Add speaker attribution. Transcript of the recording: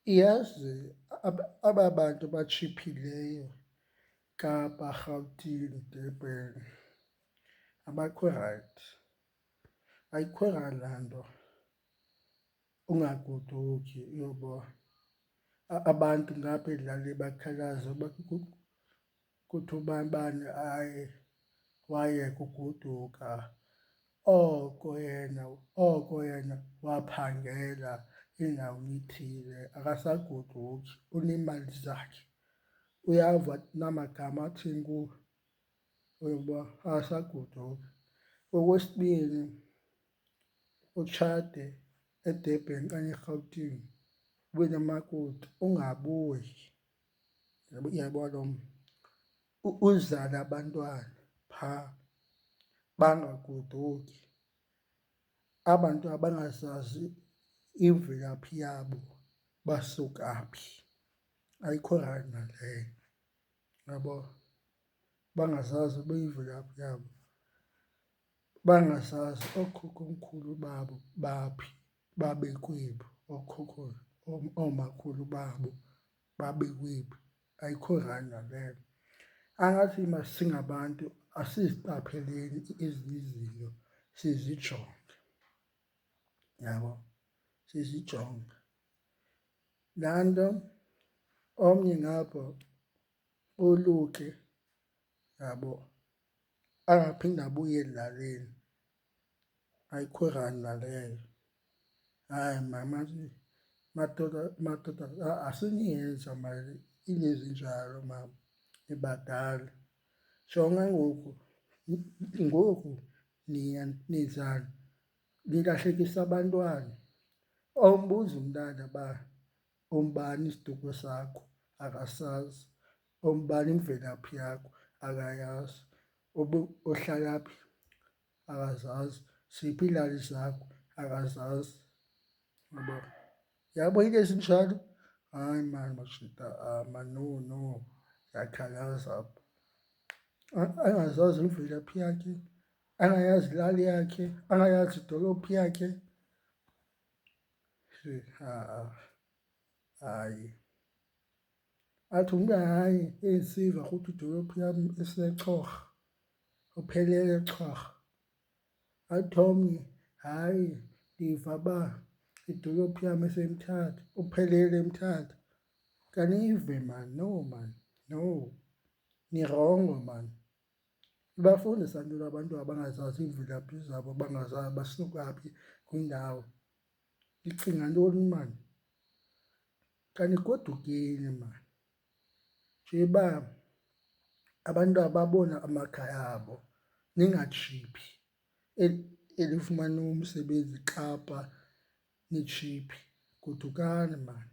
Speaker 1: Yazi aba bantu batshiphileyo Kapa, Gauteng, Durban abakho rayithi. Ayikho rayithi laa nto ungagoduki yobo. Abantu ngapha ezilalini bakhalaza uba kuthi ubani wayeka ugoduka, oko yena waphangela endaweni ithile akasagoduki, uneemali zakhe. Uyava namagama athini kuwe, uyoba akasagoduki. Okwesibini, utshate eDurban okanye eRhawutini ube nomakoti ungabuyi, uyabona lo mntu, uzale abantwana phaa bangagoduki. Aba 'ntu bangazazi imvelaphi yabo basuka phi, ayikho rayithi naleyo, uyabo. Bangazazi imvelaphi yabo, bangazazi ookhokhomkhulu babo baphi, babekwiphi, oomakhulu babo babekwiphi. Ayikho rayithi naleyo. Angathi masingabantu asiziqapheleni ezinye izinto sizijonge, uyabo, sizijonge. Laa nto omnye ngapha oluke, uyabo, angaphinde abuye ezilalini, ayikho rayithi naleyo. Hayi madoda asiniyenza iinto ezinjalo nibadala. Jonga ngoku nizana nilahlekisa abantwana. Awumbuzi umntana uba ungubani isiduko sakho, akasazi. Ungubani imvelaphi yakho, akayazi. Uhlala phi, akazazi. Ziphi iilali zakho, akazazi, uyabo. Uyabo iinto ezinjalo, hayi maan madoda no, ndiyakhalaza apha. Angazazi imvelaphi yakhe, angayazi ilali yakhe, angayazi idolophu yakhe, hayi. Athi umntu hayi ndisiva kuthwa idolophu yam iseChorha, uphelele eChorha. Athi omnye hayi ndiva uba idolophu yam iseMthatha, uphelele eMthatha. Khanive maan, no maan, no, nirongo maan. Nibafundisa ntoni abantu abangazazi iimvelaphi zabo, bangazazi basuka phi kwiindawo? Nicinga ntoni maan? Khanigodukeni maan, njeba abantwana babone amakhaya abo, ningatshiphi. Elifumana umsebenzi Kapa nitshiphi, godukani maan.